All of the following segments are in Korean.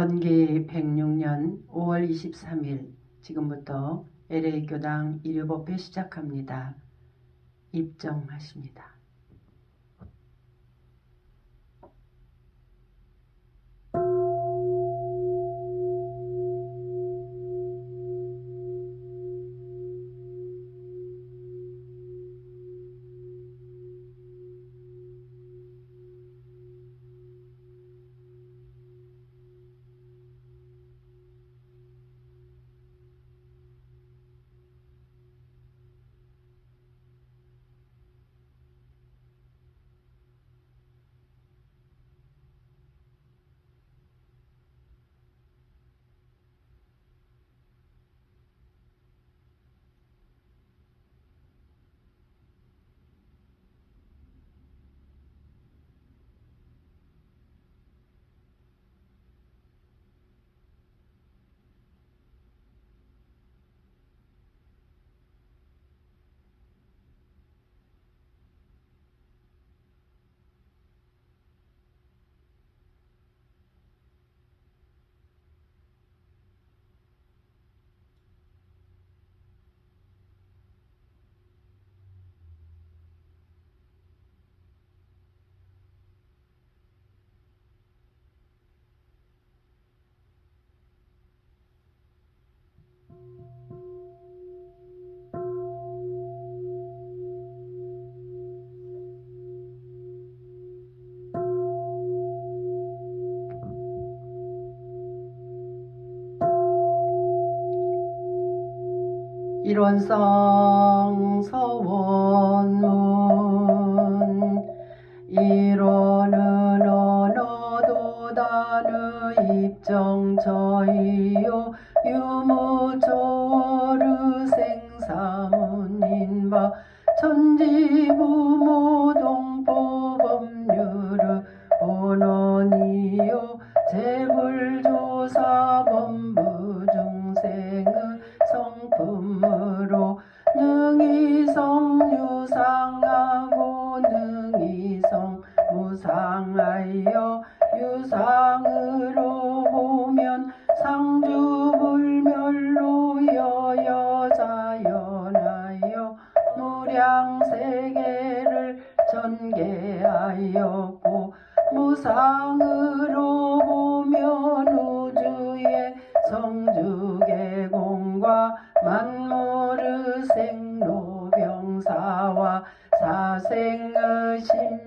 건기 106년 5월 23일 지금부터 LA 교당 일요법회 시작합니다. 입정하십니다. 일원성 서원문 일원은 언어도단의 입정처이요 유무초르 생사문인바 천지부모동포법률의 본원이요 재불조사범부중생의 성품으로 능이성 유상하고 능이성 무상하여 유상으로 보면 상주불멸로 여여자연하여 무량세계를 전개하였고 무상으로 보면 우주의 성주계공과 만물의 생로병사와 사생의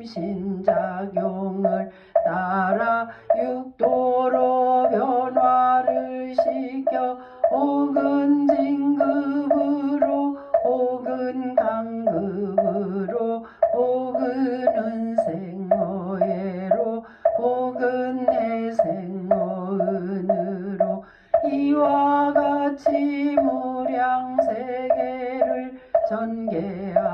심신작용을 따라 육도로 변화를 시켜 혹은 진급으로 혹은 강급으로 혹은 은생어예로 혹은 해생어은으로 이와 같이 무량세계를 전개하였나니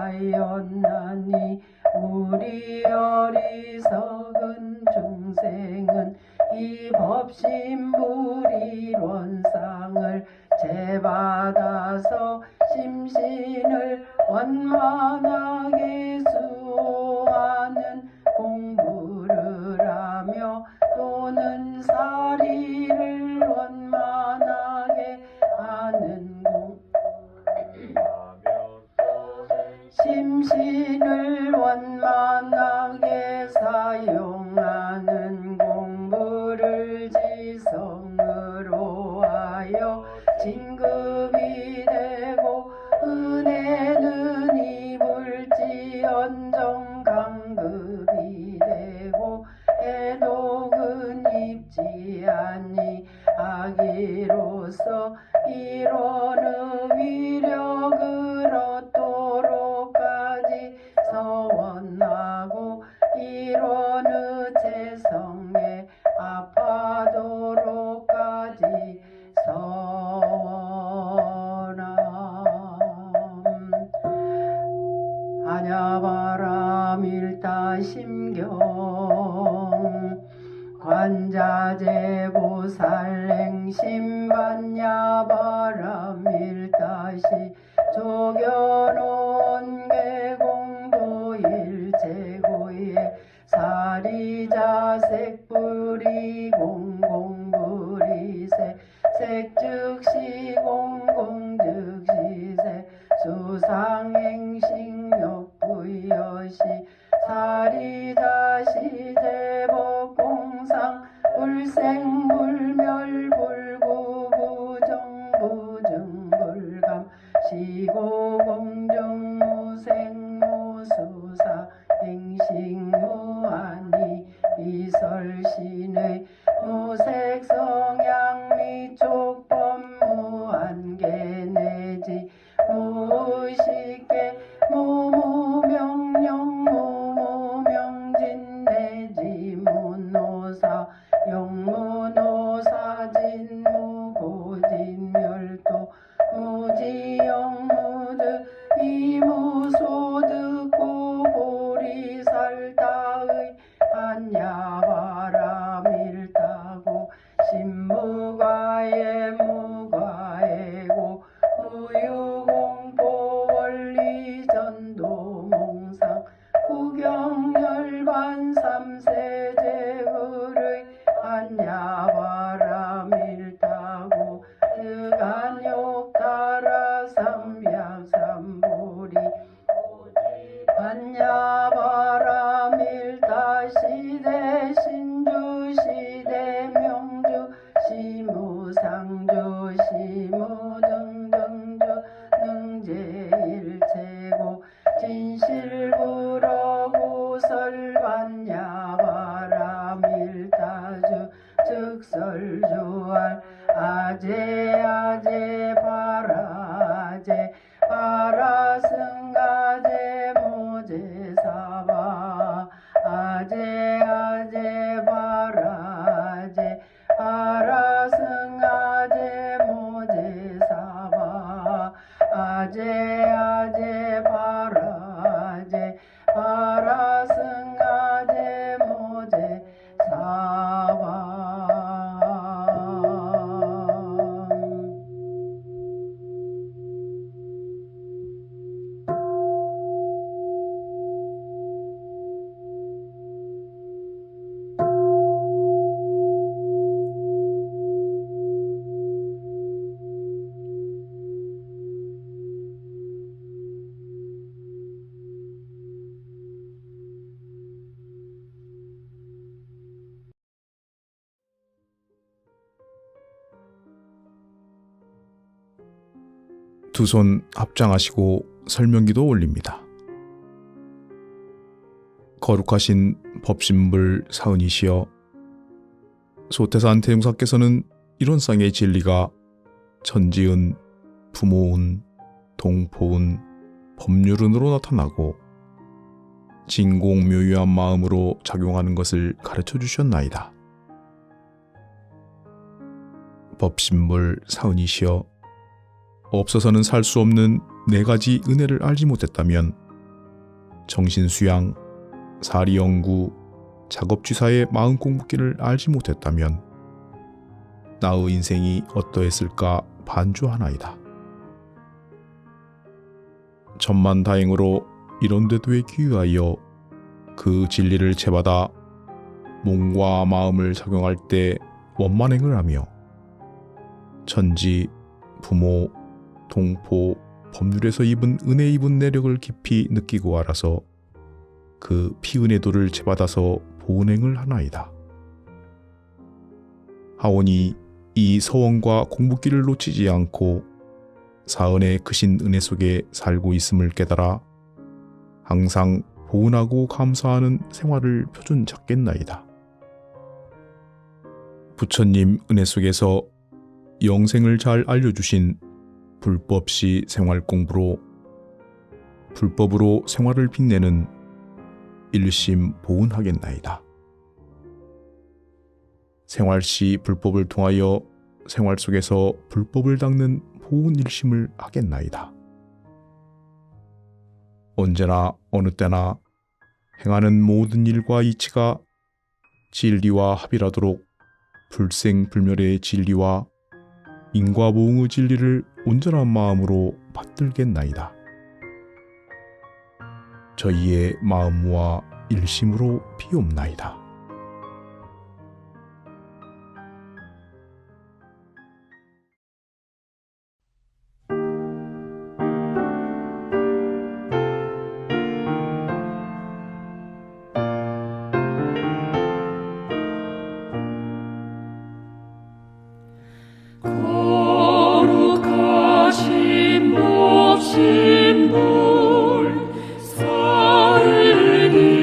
우리 어리석은 중생은 이 법신불이론상을 제받아서 심신을 원만하게 수호하는 공부를 하며 또는 사리를 원만하게 하는 심신을 원만하게 사용하는 공부를 지성으로 하여 진급이 되고 은혜는 입을지언정 강급이 되고 해독은 입지 아니하기로서 이론의 위력을 얻도록까지 서원하고 이론의 재성에 아파도록까지 서원함. 한야바람 일다심경 관자재보살행심반야바람 일다시 조견온 계공도 일제고에 사리자색불이 공공불 아제 바라제 바라승아제 모제 사방 두 손 합장하시고 설명기도 올립니다. 거룩하신 법신불 사은이시여, 소태산 태용사께서는 이런 쌍의 진리가 천지은, 부모은, 동포은, 법률은으로 나타나고 진공묘유한 마음으로 작용하는 것을 가르쳐 주셨나이다. 법신불 사은이시여, 없어서는 살 수 없는 네 가지 은혜를 알지 못했다면 정신수양, 사리연구, 작업취사의 마음 공부기를 알지 못했다면 나의 인생이 어떠했을까 반주하나이다. 천만다행으로 이런 되도에 귀의하여 그 진리를 채받아 몸과 마음을 작용할 때 원만행을 하며 천지, 부모, 동포, 법률에서 입은 은혜 입은 내력을 깊이 느끼고 알아서 그 피은혜도를 채받아서 보은행을 하나이다. 하오니 이 서원과 공부길을 놓치지 않고 사은의 크신 은혜 속에 살고 있음을 깨달아 항상 보은하고 감사하는 생활을 표준 잡겠나이다. 부처님 은혜 속에서 영생을 잘 알려주신 불법시 생활 공부로 불법으로 생활을 빛내는 일심 보은하겠나이다. 생활시 불법을 통하여 생활 속에서 불법을 닦는 보은 일심을 하겠나이다. 언제나 어느 때나 행하는 모든 일과 이치가 진리와 합일하도록 불생불멸의 진리와 인과보응의 진리를 온전한 마음으로 받들겠나이다. 저희의 마음과 일심으로 비옵나이다. 거룩하신 법신불 사은이시여,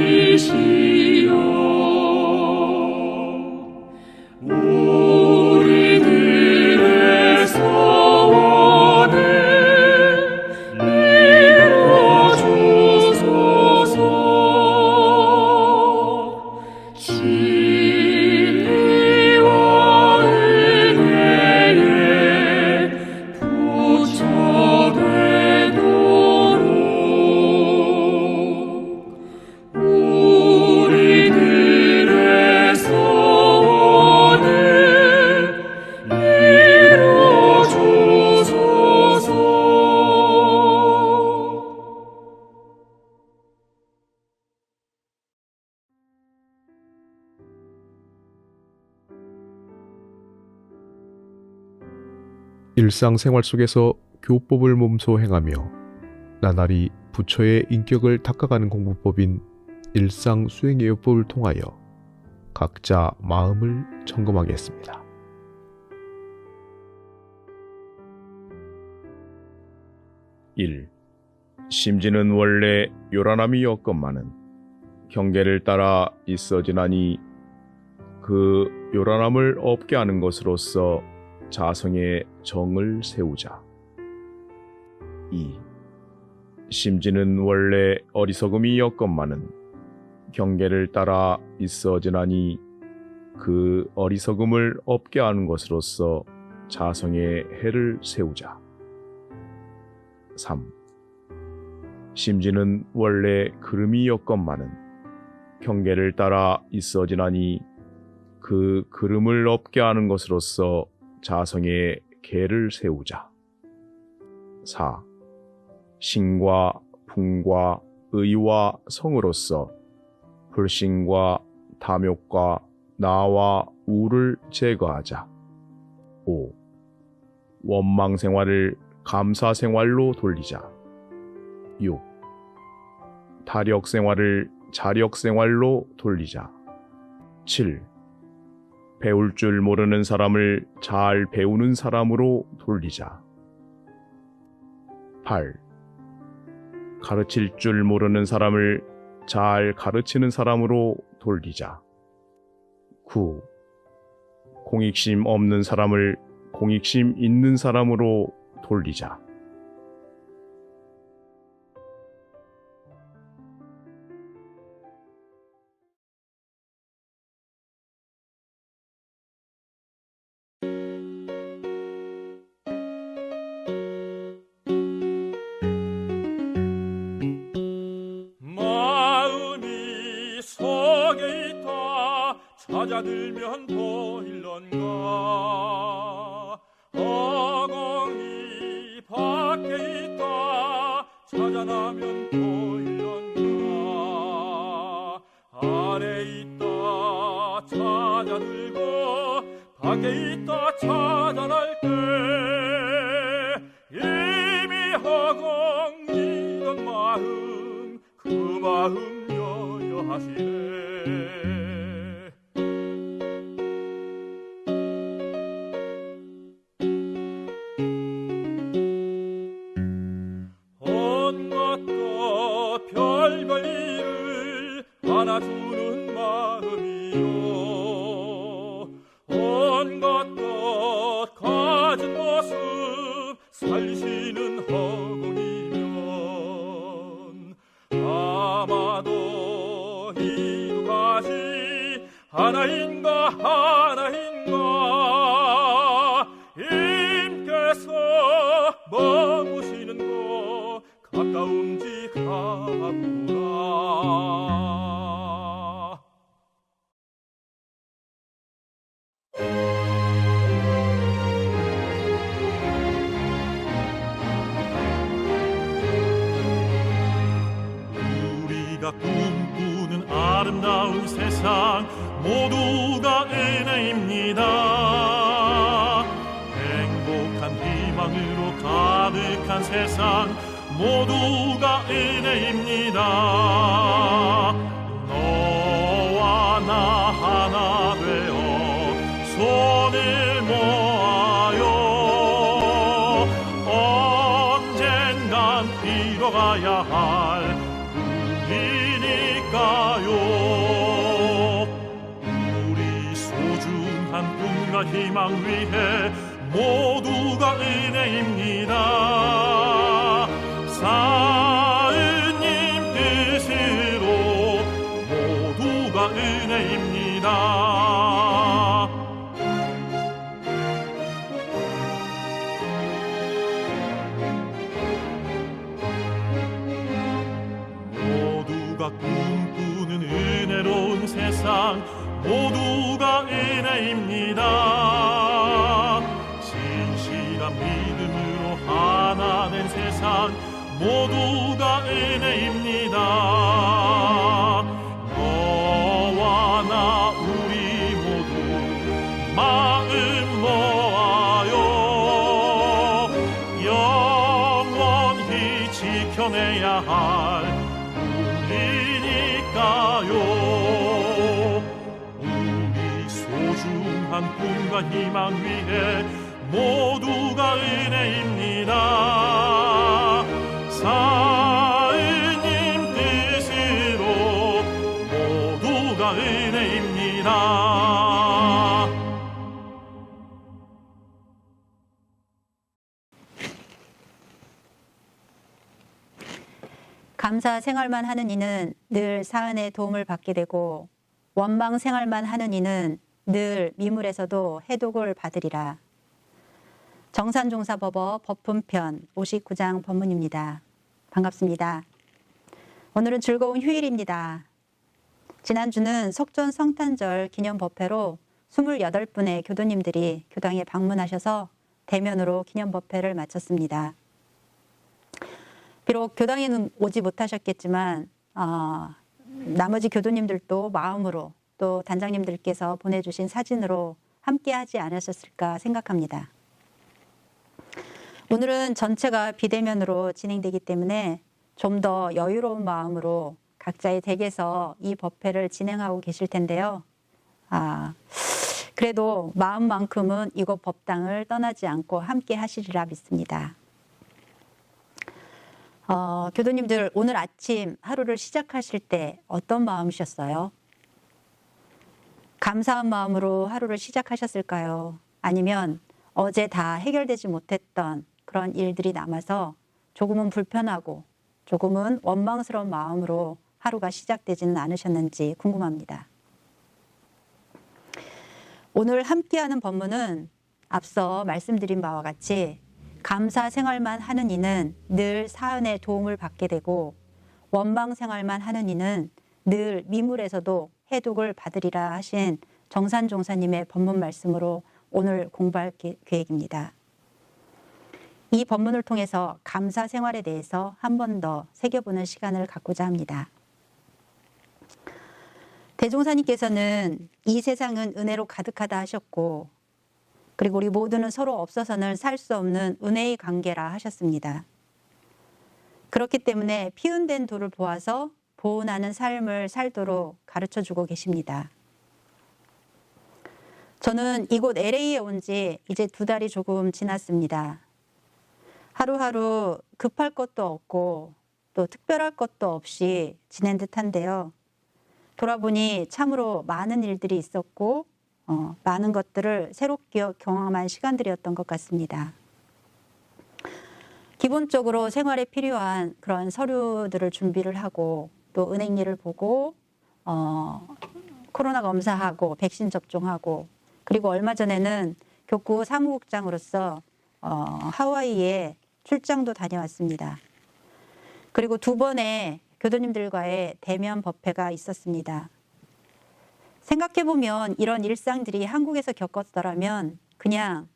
우리들의 소원을 이뤄주소서. 진리와 은혜에 부처되도록 우리들의 소원을 이뤄주소서. 일상생활 속에서 교법을 몸소 행하며 나날이 부처의 인격을 닦아가는 공부법인 일상수행예요법을 통하여 각자 마음을 점검하겠습니다. 1. 심지는 원래 요란함이 였건만은 경계를 따라 있어지나니 그 요란함을 없게 하는 것으로서 자성의 정을 세우자. 2. 심지는 원래 어리석음이 였건만은 경계를 따라 있어지나니 그 어리석음을 없게 하는 것으로서 자성의 해를 세우자. 3. 심지는 원래 그름이었건만은 경계를 따라 있어지나니 그 그름을 없게 하는 것으로서 자성의 계를 세우자. 4. 신과 풍과 의와 성으로서 불신과 탐욕과 나와 우를 제거하자. 5. 원망 생활을 감사 생활로 돌리자. 6. 타력 생활을 자력 생활로 돌리자. 7. 배울 줄 모르는 사람을 잘 배우는 사람으로 돌리자. 8. 가르칠 줄 모르는 사람을 잘 가르치는 사람으로 돌리자. 9. 공익심 없는 사람을 공익심 있는 사람으로 돌리자. 마음이 속에 있다 찾아들면 보일런가. 허공이 밖에 있다 찾아나면 보일런가. 안에 있다 찾아들고 밖에 있다 찾아날 때 이미 허공이던 마음 그 마음 여여하시네. 온 것도 별걸 일을 안아주는 마음이요. 온 것도 가진 모습 살리시는 허공이면 아마도 이 두 가지 하나인가 하나인가. 임께서 머무시는 곳 가까움직하구나. 우리가 꿈꾸는 아름다운 세상 모두가 은혜입니다. 행복한 희망으로 가득한 세상 모두가 은혜입니다. 너와 나 하나 되어 손을 모아요. 언젠간 이뤄가야 할 일이니까요. 우리 소중한 꿈과 희망 위해 모두가 은혜입니다. 사은님 뜻으로 모두가 은혜입니다. 모두가 꿈꾸는 은혜로운 세상 모두가 은혜입니다. 진실한 믿음으로 하나 된 세상 모두가 은혜입니다. 너와 나 우리 모두 마음 모아요. 영원히 지켜내야 할 우리니까요. 우리 소중한 꿈과 희망 위해 모두가 은혜입니다. 사은님 뜻으로 모두가 은혜입니다. 감사 생활만 하는 이는 늘 사은의 도움을 받게 되고 원망 생활만 하는 이는 늘 미물에서도 해독을 받으리라. 정산종사법어 법훈편 59장 법문입니다. 반갑습니다. 오늘은 즐거운 휴일입니다. 지난주는 석존 성탄절 기념법회로 28분의 교도님들이 교당에 방문하셔서 대면으로 기념법회를 마쳤습니다. 비록 교당에는 오지 못하셨겠지만 나머지 교도님들도 마음으로 또 단장님들께서 보내주신 사진으로 함께하지 않으셨을까 생각합니다. 오늘은 전체가 비대면으로 진행되기 때문에 좀 더 여유로운 마음으로 각자의 댁에서 이 법회를 진행하고 계실 텐데요. 그래도 마음만큼은 이곳 법당을 떠나지 않고 함께 하시리라 믿습니다. 교도님들 오늘 아침 하루를 시작하실 때 어떤 마음이셨어요? 감사한 마음으로 하루를 시작하셨을까요? 아니면 어제 다 해결되지 못했던 그런 일들이 남아서 조금은 불편하고 조금은 원망스러운 마음으로 하루가 시작되지는 않으셨는지 궁금합니다. 오늘 함께하는 법문은 앞서 말씀드린 바와 같이 감사 생활만 하는 이는 늘 사은의 도움을 받게 되고 원망 생활만 하는 이는 늘 미물에서도 해독을 받으리라 하신 정산종사님의 법문 말씀으로 오늘 공부할 계획입니다. 이 법문을 통해서 감사 생활에 대해서 한 번 더 새겨보는 시간을 갖고자 합니다. 대종사님께서는 이 세상은 은혜로 가득하다 하셨고 그리고 우리 모두는 서로 없어서는 살 수 없는 은혜의 관계라 하셨습니다. 그렇기 때문에 피운된 도를 보아서 보온하는 삶을 살도록 가르쳐주고 계십니다. 저는 이곳 LA에 온 지 이제 2달이 조금 지났습니다. 하루하루 급할 것도 없고 또 특별할 것도 없이 지낸 듯한데요. 돌아보니 참으로 많은 일들이 있었고 많은 것들을 새롭게 경험한 시간들이었던 것 같습니다. 기본적으로 생활에 필요한 그런 서류들을 준비를 하고 또 은행 일을 보고 코로나 검사하고 백신 접종하고 그리고 얼마 전에는 교구 사무국장으로서 하와이에 출장도 다녀왔습니다. 그리고 2번의 교도님들과의 대면 법회가 있었습니다. 생각해보면 이런 일상들이 한국에서 겪었더라면 그냥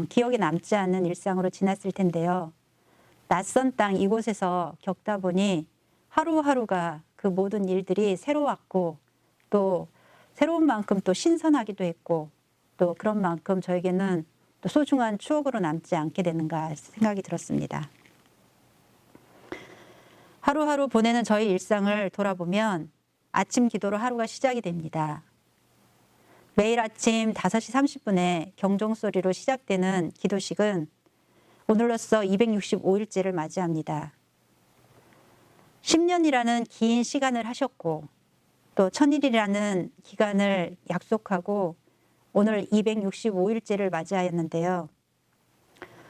기억에 남지 않는 일상으로 지났을 텐데요. 낯선 땅 이곳에서 겪다 보니 하루하루가 그 모든 일들이 새로웠고 또 새로운 만큼 또 신선하기도 했고 또 그런 만큼 저에게는 또 소중한 추억으로 남지 않게 되는가 생각이 들었습니다. 하루하루 보내는 저희 일상을 돌아보면 아침 기도로 하루가 시작이 됩니다. 매일 아침 5시 30분에 경종소리로 시작되는 기도식은 오늘로써 265일째를 맞이합니다. 10년이라는 긴 시간을 하셨고 또 1000일이라는 기간을 약속하고 오늘 265일째를 맞이하였는데요.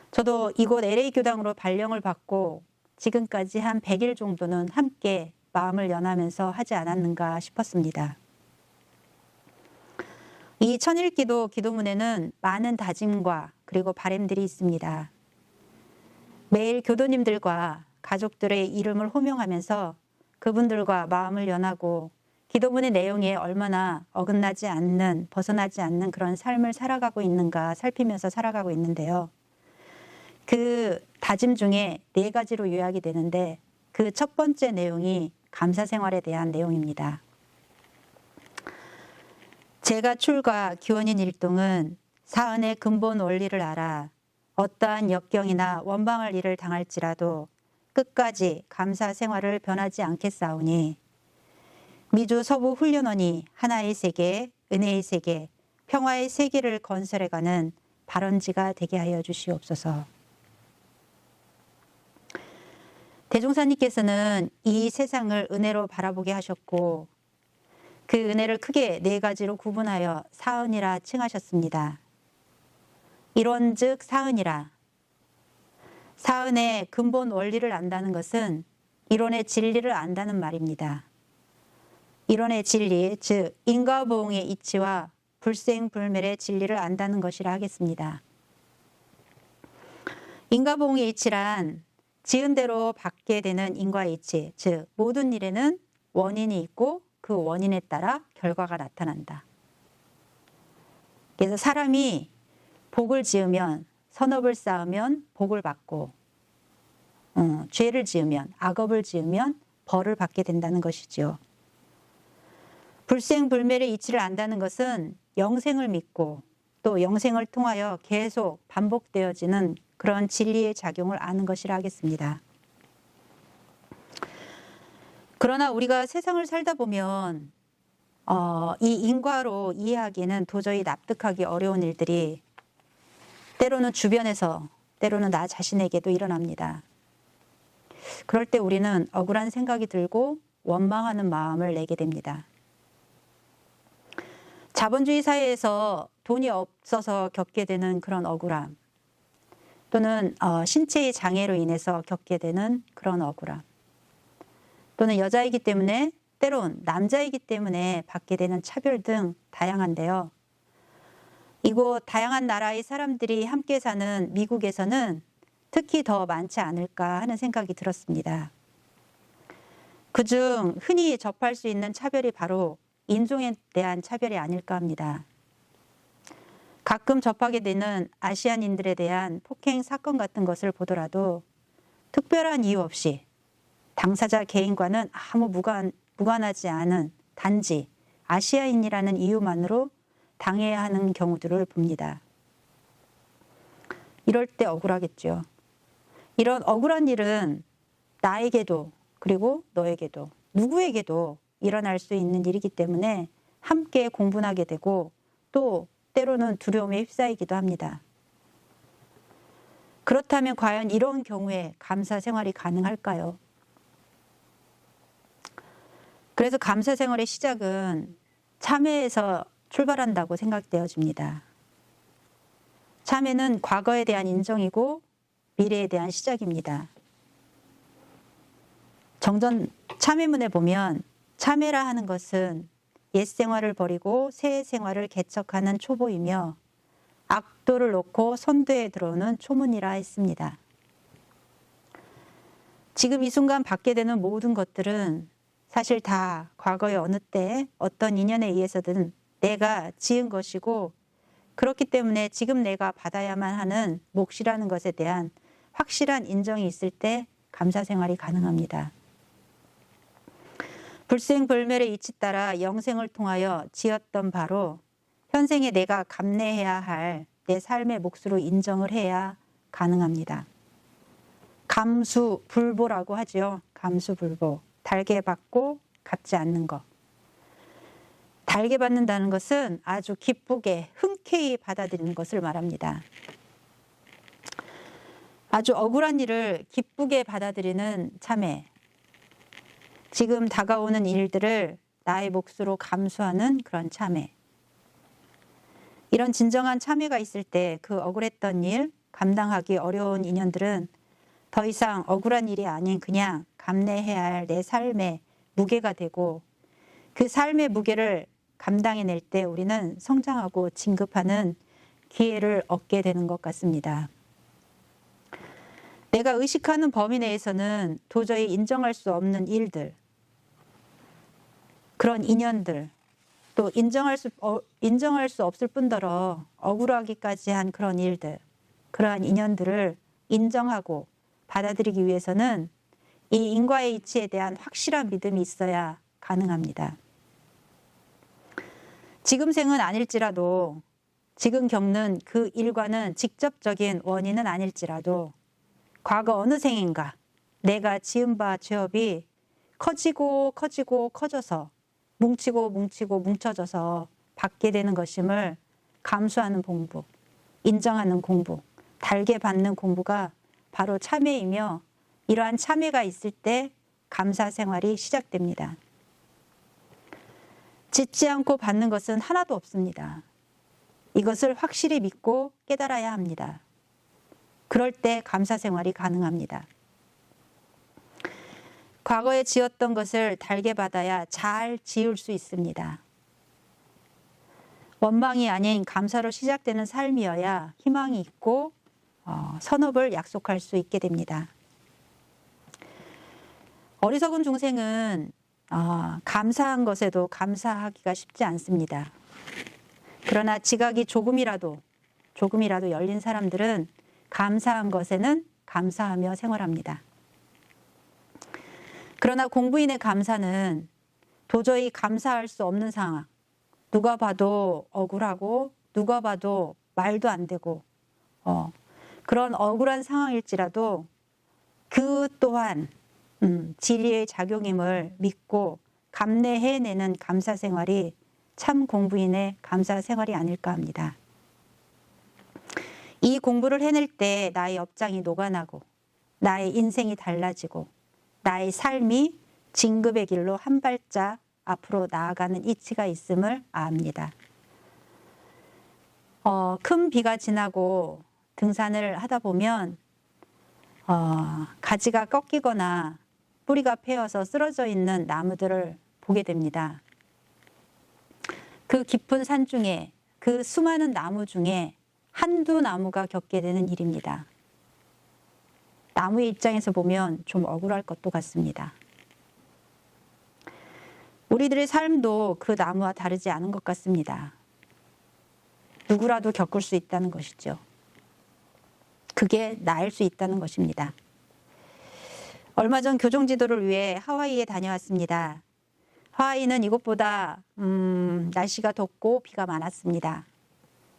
저도 이곳 LA 교당으로 발령을 받고 지금까지 한 100일 정도는 함께 마음을 연하면서 하지 않았는가 싶었습니다. 이 천일기도 기도문에는 많은 다짐과 그리고 바람들이 있습니다. 매일 교도님들과 가족들의 이름을 호명하면서 그분들과 마음을 연하고 기도문의 내용에 얼마나 어긋나지 않는, 벗어나지 않는 그런 삶을 살아가고 있는가 살피면서 살아가고 있는데요. 그 다짐 중에 4가지로 요약이 되는데 그 첫 번째 내용이 감사 생활에 대한 내용입니다. 제가 출가 기원인 일동은 사은의 근본 원리를 알아 어떠한 역경이나 원망할 일을 당할지라도 끝까지 감사 생활을 변하지 않겠사오니 미주 서부 훈련원이 하나의 세계, 은혜의 세계, 평화의 세계를 건설해가는 발원지가 되게 하여 주시옵소서. 대종사님께서는 이 세상을 은혜로 바라보게 하셨고 그 은혜를 크게 4가지로 구분하여 사은이라 칭하셨습니다. 이론즉 사은이라. 사은의 근본 원리를 안다는 것은 이론의 진리를 안다는 말입니다. 이론의 진리, 즉 인과보응의 이치와 불생불멸의 진리를 안다는 것이라 하겠습니다. 인과보응의 이치란 지은 대로 받게 되는 인과의 이치, 즉 모든 일에는 원인이 있고 그 원인에 따라 결과가 나타난다. 그래서 사람이 복을 지으면, 선업을 쌓으면 복을 받고, 죄를 지으면, 악업을 지으면 벌을 받게 된다는 것이지요. 불생불멸의 이치를 안다는 것은 영생을 믿고 또 영생을 통하여 계속 반복되어지는 그런 진리의 작용을 아는 것이라 하겠습니다. 그러나 우리가 세상을 살다 보면 이 인과로 이해하기에는 도저히 납득하기 어려운 일들이 때로는 주변에서, 때로는 나 자신에게도 일어납니다. 그럴 때 우리는 억울한 생각이 들고 원망하는 마음을 내게 됩니다. 자본주의 사회에서 돈이 없어서 겪게 되는 그런 억울함, 또는 신체의 장애로 인해서 겪게 되는 그런 억울함, 또는 여자이기 때문에, 때론 남자이기 때문에 받게 되는 차별 등 다양한데요. 이곳 다양한 나라의 사람들이 함께 사는 미국에서는 특히 더 많지 않을까 하는 생각이 들었습니다. 그중 흔히 접할 수 있는 차별이 바로 인종에 대한 차별이 아닐까 합니다. 가끔 접하게 되는 아시안인들에 대한 폭행 사건 같은 것을 보더라도 특별한 이유 없이 당사자 개인과는 아무 무관하지 않은 단지 아시아인이라는 이유만으로 당해야 하는 경우들을 봅니다. 이럴 때 억울하겠죠. 이런 억울한 일은 나에게도 그리고 너에게도 누구에게도 일어날 수 있는 일이기 때문에 함께 공분하게 되고 또 때로는 두려움에 휩싸이기도 합니다. 그렇다면 과연 이런 경우에 감사 생활이 가능할까요? 그래서 감사 생활의 시작은 참회에서 출발한다고 생각되어집니다. 참회는 과거에 대한 인정이고 미래에 대한 시작입니다. 정전 참회문에 보면 참회라 하는 것은 옛 생활을 버리고 새 생활을 개척하는 초보이며 악도를 놓고 선도에 들어오는 초문이라 했습니다. 지금 이 순간 받게 되는 모든 것들은 사실 다 과거의 어느 때 어떤 인연에 의해서든 내가 지은 것이고 그렇기 때문에 지금 내가 받아야만 하는 몫이라는 것에 대한 확실한 인정이 있을 때 감사 생활이 가능합니다. 불생불멸의 이치 따라 영생을 통하여 지었던 바로 현생에 내가 감내해야 할 내 삶의 몫으로 인정을 해야 가능합니다. 감수불보라고 하죠. 감수불보. 달게 받고 갚지 않는 것. 달게 받는다는 것은 아주 기쁘게 흔쾌히 받아들이는 것을 말합니다. 아주 억울한 일을 기쁘게 받아들이는 참회. 지금 다가오는 일들을 나의 몫으로 감수하는 그런 참회. 이런 진정한 참회가 있을 때 그 억울했던 일, 감당하기 어려운 인연들은 더 이상 억울한 일이 아닌 그냥 감내해야 할 내 삶의 무게가 되고 그 삶의 무게를 감당해낼 때 우리는 성장하고 진급하는 기회를 얻게 되는 것 같습니다. 내가 의식하는 범위 내에서는 도저히 인정할 수 없는 일들, 그런 인연들, 또 인정할 수 없을 뿐더러 억울하기까지 한 그런 일들, 그러한 인연들을 인정하고 받아들이기 위해서는 이 인과의 이치에 대한 확실한 믿음이 있어야 가능합니다. 지금 생은 아닐지라도 지금 겪는 그 일과는 직접적인 원인은 아닐지라도 과거 어느 생인가 내가 지은 바 죄업이 커지고 커져서 뭉치고 뭉쳐져서 받게 되는 것임을 감수하는 공부, 인정하는 공부, 달게 받는 공부가 바로 참회이며 이러한 참회가 있을 때 감사 생활이 시작됩니다. 짓지 않고 받는 것은 하나도 없습니다. 이것을 확실히 믿고 깨달아야 합니다. 그럴 때 감사 생활이 가능합니다. 과거에 지었던 것을 달게 받아야 잘 지을 수 있습니다. 원망이 아닌 감사로 시작되는 삶이어야 희망이 있고 선업을 약속할 수 있게 됩니다. 어리석은 중생은 감사한 것에도 감사하기가 쉽지 않습니다. 그러나 지각이 조금이라도 열린 사람들은 감사한 것에는 감사하며 생활합니다. 그러나 공부인의 감사는 도저히 감사할 수 없는 상황, 누가 봐도 억울하고 누가 봐도 말도 안 되고 그런 억울한 상황일지라도 그 또한 진리의 작용임을 믿고 감내해내는 감사 생활이 참 공부인의 감사 생활이 아닐까 합니다. 이 공부를 해낼 때 나의 업장이 녹아나고 나의 인생이 달라지고 나의 삶이 진급의 길로 한 발짝 앞으로 나아가는 이치가 있음을 압니다. 큰 비가 지나고 등산을 하다 보면 가지가 꺾이거나 뿌리가 패여서 쓰러져 있는 나무들을 보게 됩니다. 그 깊은 산 중에 그 수많은 나무 중에 한두 나무가 겪게 되는 일입니다. 나무의 입장에서 보면 좀 억울할 것도 같습니다. 우리들의 삶도 그 나무와 다르지 않은 것 같습니다. 누구라도 겪을 수 있다는 것이죠. 그게 나일 수 있다는 것입니다. 얼마 전 교정지도를 위해 하와이에 다녀왔습니다. 하와이는 이곳보다 날씨가 덥고 비가 많았습니다.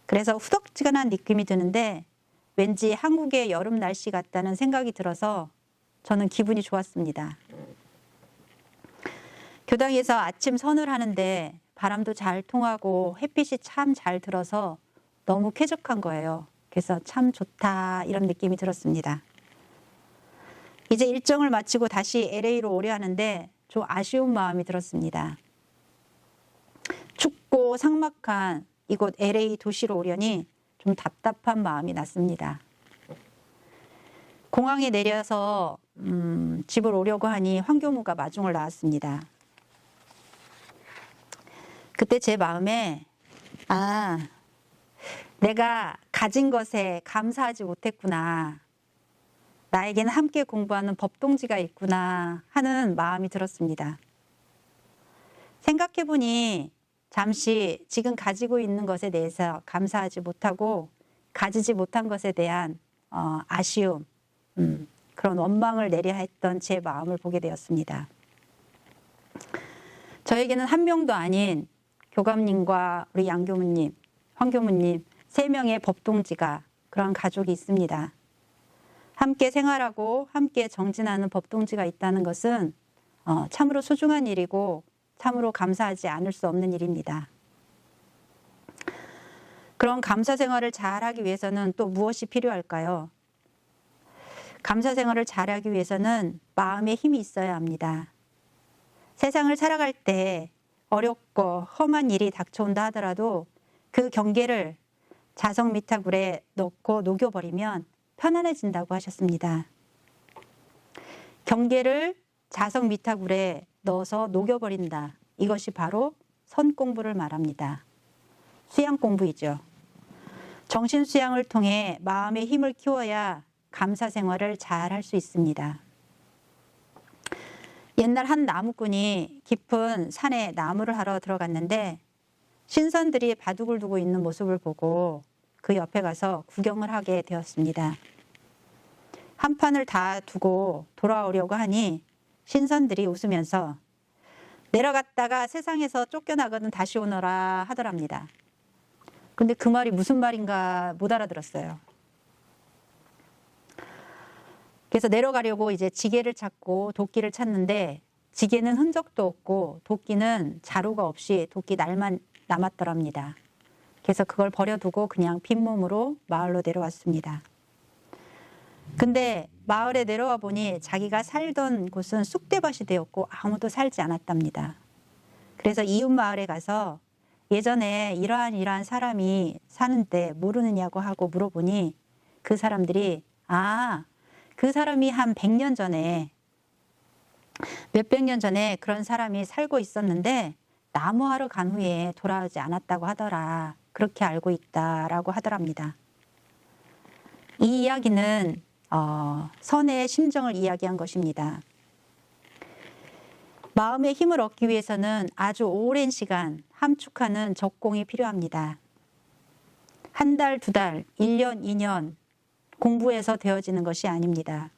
그래서 후덥지근한 느낌이 드는데 왠지 한국의 여름 날씨 같다는 생각이 들어서 저는 기분이 좋았습니다. 교당에서 아침 선을 하는데 바람도 잘 통하고 햇빛이 참 잘 들어서 너무 쾌적한 거예요. 그래서 참 좋다 이런 느낌이 들었습니다. 이제 일정을 마치고 다시 LA로 오려 하는데 좀 아쉬운 마음이 들었습니다. 춥고 삭막한 이곳 LA 도시로 오려니 좀 답답한 마음이 났습니다. 공항에 내려서 집을 오려고 하니 황교무가 마중을 나왔습니다. 그때 제 마음에 내가 가진 것에 감사하지 못했구나. 나에게는 함께 공부하는 법동지가 있구나 하는 마음이 들었습니다. 생각해보니 잠시 지금 가지고 있는 것에 대해서 감사하지 못하고 가지지 못한 것에 대한 아쉬움, 그런 원망을 내려 했던 제 마음을 보게 되었습니다. 저에게는 한 명도 아닌 교감님과 우리 양교무님, 황교무님 3명의 법동지가 그런 가족이 있습니다. 함께 생활하고 함께 정진하는 법동지가 있다는 것은 참으로 소중한 일이고 참으로 감사하지 않을 수 없는 일입니다. 그런 감사 생활을 잘하기 위해서는 또 무엇이 필요할까요? 감사 생활을 잘하기 위해서는 마음에 힘이 있어야 합니다. 세상을 살아갈 때 어렵고 험한 일이 닥쳐온다 하더라도 그 경계를 자석 미타굴에 넣고 녹여버리면 편안해진다고 하셨습니다. 경계를 자석 미타굴에 넣어서 녹여버린다. 이것이 바로 선 공부를 말합니다. 수양 공부이죠. 정신 수양을 통해 마음의 힘을 키워야 감사 생활을 잘 할 수 있습니다. 옛날 한 나무꾼이 깊은 산에 나무를 하러 들어갔는데 신선들이 바둑을 두고 있는 모습을 보고 그 옆에 가서 구경을 하게 되었습니다. 한 판을 다 두고 돌아오려고 하니 신선들이 웃으면서 내려갔다가 세상에서 쫓겨나거든 다시 오너라 하더랍니다. 근데 그 말이 무슨 말인가 못 알아들었어요. 그래서 내려가려고 이제 지게를 찾고 도끼를 찾는데 지게는 흔적도 없고 도끼는 자루가 없이 도끼 날만 남았더랍니다. 그래서 그걸 버려두고 그냥 빈몸으로 마을로 내려왔습니다. 근데 마을에 내려와 보니 자기가 살던 곳은 쑥대밭이 되었고 아무도 살지 않았답니다. 그래서 이웃 마을에 가서 예전에 이러한 사람이 사는데 모르느냐고 하고 물어보니 그 사람들이 그 사람이 한 100년 전에 몇백 년 전에 그런 사람이 살고 있었는데 나무하러 간 후에 돌아오지 않았다고 하더라. 그렇게 알고 있다라고 하더랍니다. 이 이야기는 선의 심정을 이야기한 것입니다. 마음의 힘을 얻기 위해서는 아주 오랜 시간 함축하는 적공이 필요합니다. 한 달, 두 달, 1년, 2년 공부해서 되어지는 것이 아닙니다.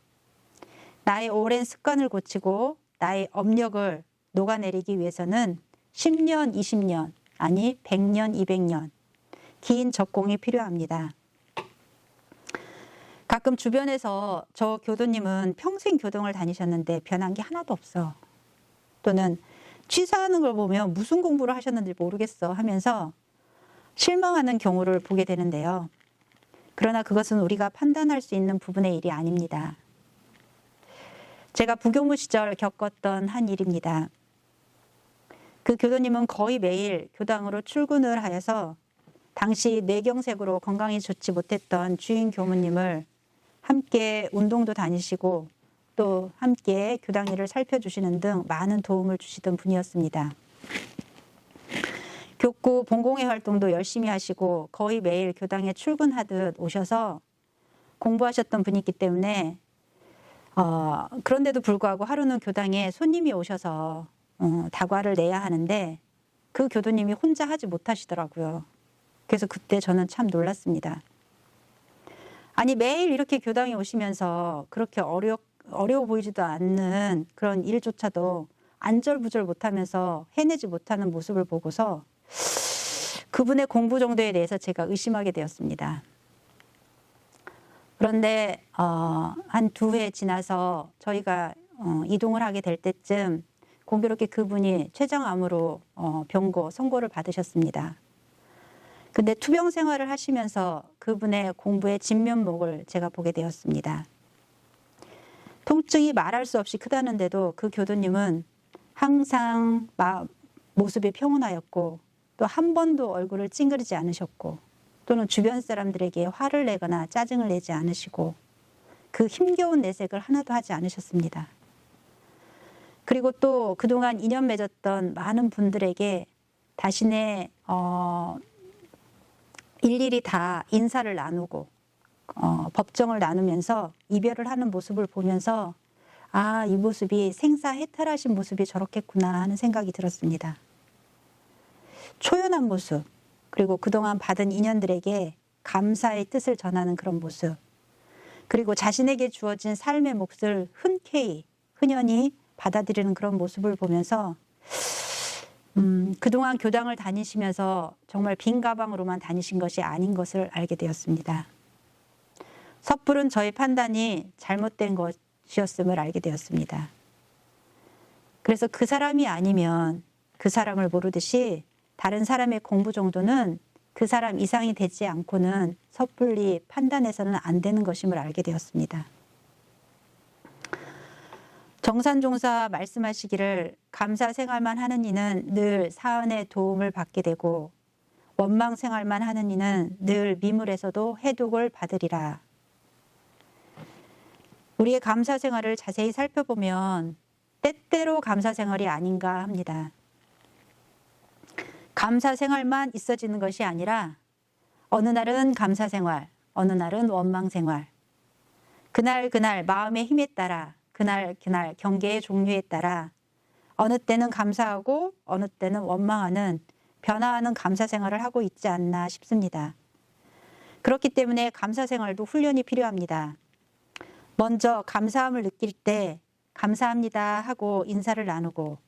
나의 오랜 습관을 고치고 나의 업력을 녹아내리기 위해서는 10년, 20년, 아니 100년, 200년 긴 적공이 필요합니다. 가끔 주변에서 저 교도님은 평생 교동을 다니셨는데 변한 게 하나도 없어. 또는 취사하는 걸 보면 무슨 공부를 하셨는지 모르겠어 하면서 실망하는 경우를 보게 되는데요. 그러나 그것은 우리가 판단할 수 있는 부분의 일이 아닙니다. 제가 부교무 시절 겪었던 한 일입니다. 그 교도님은 거의 매일 교당으로 출근을 하여서 당시 뇌경색으로 건강이 좋지 못했던 주인 교무님을 함께 운동도 다니시고 또 함께 교당 일을 살펴주시는 등 많은 도움을 주시던 분이었습니다. 교구 본공회 활동도 열심히 하시고 거의 매일 교당에 출근하듯 오셔서 공부하셨던 분이기 때문에 그런데도 불구하고 하루는 교당에 손님이 오셔서 다과를 내야 하는데 그 교도님이 혼자 하지 못하시더라고요. 그래서 그때 저는 참 놀랐습니다. 아니 매일 이렇게 교당에 오시면서 그렇게 어려워 보이지도 않는 그런 일조차도 안절부절 못하면서 해내지 못하는 모습을 보고서 그분의 공부 정도에 대해서 제가 의심하게 되었습니다. 그런데 한 2회 지나서 저희가 이동을 하게 될 때쯤 공교롭게 그분이 췌장암으로 병고 선고를 받으셨습니다. 근데 투병 생활을 하시면서 그분의 공부의 진면목을 제가 보게 되었습니다. 통증이 말할 수 없이 크다는데도 그 교도님은 항상 모습이 평온하였고 또 한 번도 얼굴을 찡그리지 않으셨고 또는 주변 사람들에게 화를 내거나 짜증을 내지 않으시고 그 힘겨운 내색을 하나도 하지 않으셨습니다. 그리고 또 그동안 인연 맺었던 많은 분들에게 자신의 일일이 다 인사를 나누고 법정을 나누면서 이별을 하는 모습을 보면서 아, 이 모습이 생사해탈하신 모습이 저렇겠구나 하는 생각이 들었습니다. 초연한 모습, 그리고 그동안 받은 인연들에게 감사의 뜻을 전하는 그런 모습, 그리고 자신에게 주어진 삶의 몫을 흔쾌히, 흔연히 받아들이는 그런 모습을 보면서 그동안 교당을 다니시면서 정말 빈 가방으로만 다니신 것이 아닌 것을 알게 되었습니다. 섣부른 저의 판단이 잘못된 것이었음을 알게 되었습니다. 그래서 그 사람이 아니면 그 사람을 모르듯이 다른 사람의 공부 정도는 그 사람 이상이 되지 않고는 섣불리 판단해서는 안 되는 것임을 알게 되었습니다. 정산종사 말씀하시기를 감사 생활만 하는 이는 늘 사은의 도움을 받게 되고 원망 생활만 하는 이는 늘 미물에서도 해독을 받으리라. 우리의 감사 생활을 자세히 살펴보면 때때로 감사 생활이 아닌가 합니다. 감사 생활만 있어지는 것이 아니라 어느 날은 감사 생활, 어느 날은 원망 생활. 그날 마음의 힘에 따라 그날 경계의 종류에 따라 어느 때는 감사하고 어느 때는 원망하는 변화하는 감사 생활을 하고 있지 않나 싶습니다. 그렇기 때문에 감사 생활도 훈련이 필요합니다. 먼저 감사함을 느낄 때 감사합니다 하고 인사를 나누고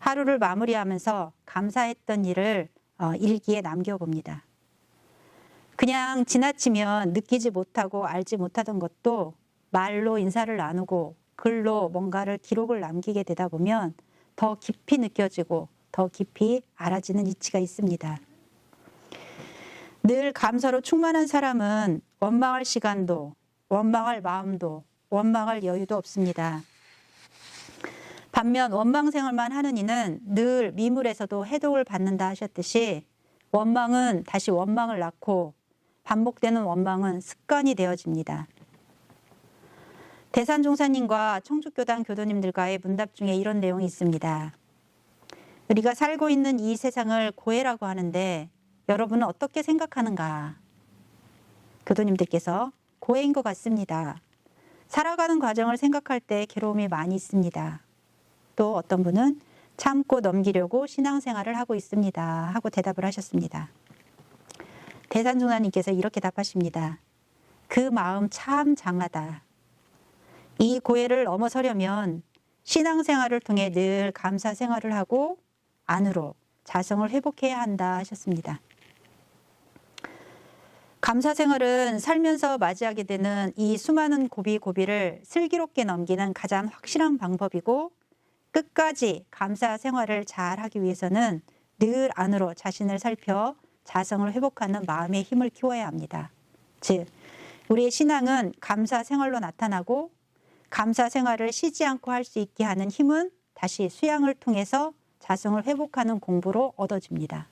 하루를 마무리하면서 감사했던 일을 일기에 남겨봅니다. 그냥 지나치면 느끼지 못하고 알지 못하던 것도 말로 인사를 나누고 글로 뭔가를 기록을 남기게 되다 보면 더 깊이 느껴지고 더 깊이 알아지는 이치가 있습니다. 늘 감사로 충만한 사람은 원망할 시간도, 원망할 마음도, 원망할 여유도 없습니다. 반면 원망 생활만 하는 이는 늘 미물에서도 해독을 받는다 하셨듯이 원망은 다시 원망을 낳고 반복되는 원망은 습관이 되어집니다. 대산종사님과 청주교당 교도님들과의 문답 중에 이런 내용이 있습니다. 우리가 살고 있는 이 세상을 고해라고 하는데 여러분은 어떻게 생각하는가? 교도님들께서 고해인 것 같습니다. 살아가는 과정을 생각할 때 괴로움이 많이 있습니다. 또 어떤 분은 참고 넘기려고 신앙생활을 하고 있습니다 하고 대답을 하셨습니다. 대산종사님께서 이렇게 답하십니다. 그 마음 참 장하다. 이 고해를 넘어서려면 신앙생활을 통해 늘 감사 생활을 하고 안으로 자성을 회복해야 한다 하셨습니다. 감사 생활은 살면서 맞이하게 되는 이 수많은 고비고비를 슬기롭게 넘기는 가장 확실한 방법이고, 끝까지 감사 생활을 잘 하기 위해서는 늘 안으로 자신을 살펴 자성을 회복하는 마음의 힘을 키워야 합니다. 즉, 우리의 신앙은 감사 생활로 나타나고, 감사 생활을 쉬지 않고 할 수 있게 하는 힘은 다시 수양을 통해서 자성을 회복하는 공부로 얻어집니다.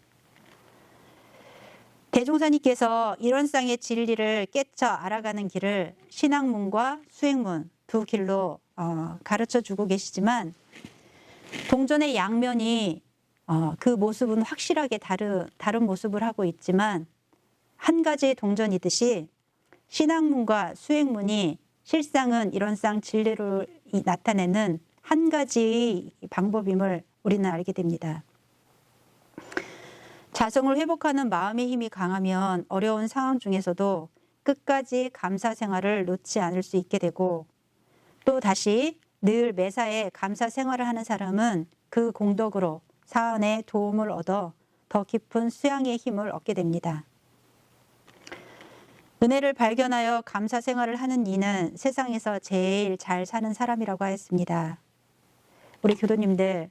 대종사님께서 일원상의 진리를 깨쳐 알아가는 길을 신학문과 수행문 두 길로 가르쳐 주고 계시지만, 동전의 양면이 그 모습은 확실하게 다른 모습을 하고 있지만, 한 가지의 동전이듯이 신학문과 수행문이 실상은 일원상 진리를 나타내는 한 가지의 방법임을 우리는 알게 됩니다. 자성을 회복하는 마음의 힘이 강하면 어려운 상황 중에서도 끝까지 감사 생활을 놓지 않을 수 있게 되고, 또 다시 늘 매사에 감사 생활을 하는 사람은 그 공덕으로 사안에 도움을 얻어 더 깊은 수양의 힘을 얻게 됩니다. 은혜를 발견하여 감사 생활을 하는 이는 세상에서 제일 잘 사는 사람이라고 하였습니다. 우리 교도님들,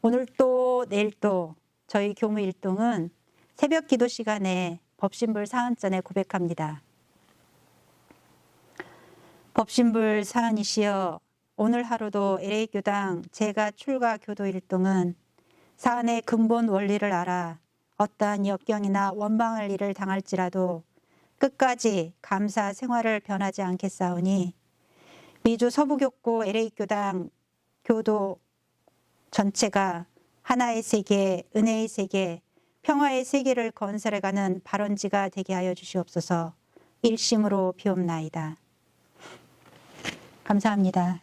오늘 또 내일 또 저희 교무 일동은 새벽 기도 시간에 법신불 사안전에 고백합니다. 법신불 사안이시여, 오늘 하루도 LA교당 제가 출가 교도 일동은 사안의 근본 원리를 알아 어떠한 역경이나 원망할 일을 당할지라도 끝까지 감사 생활을 변하지 않겠사오니, 미주 서부교구 LA교당 교도 전체가 하나의 세계, 은혜의 세계, 평화의 세계를 건설해가는 발원지가 되게 하여 주시옵소서. 일심으로 비옵나이다. 감사합니다.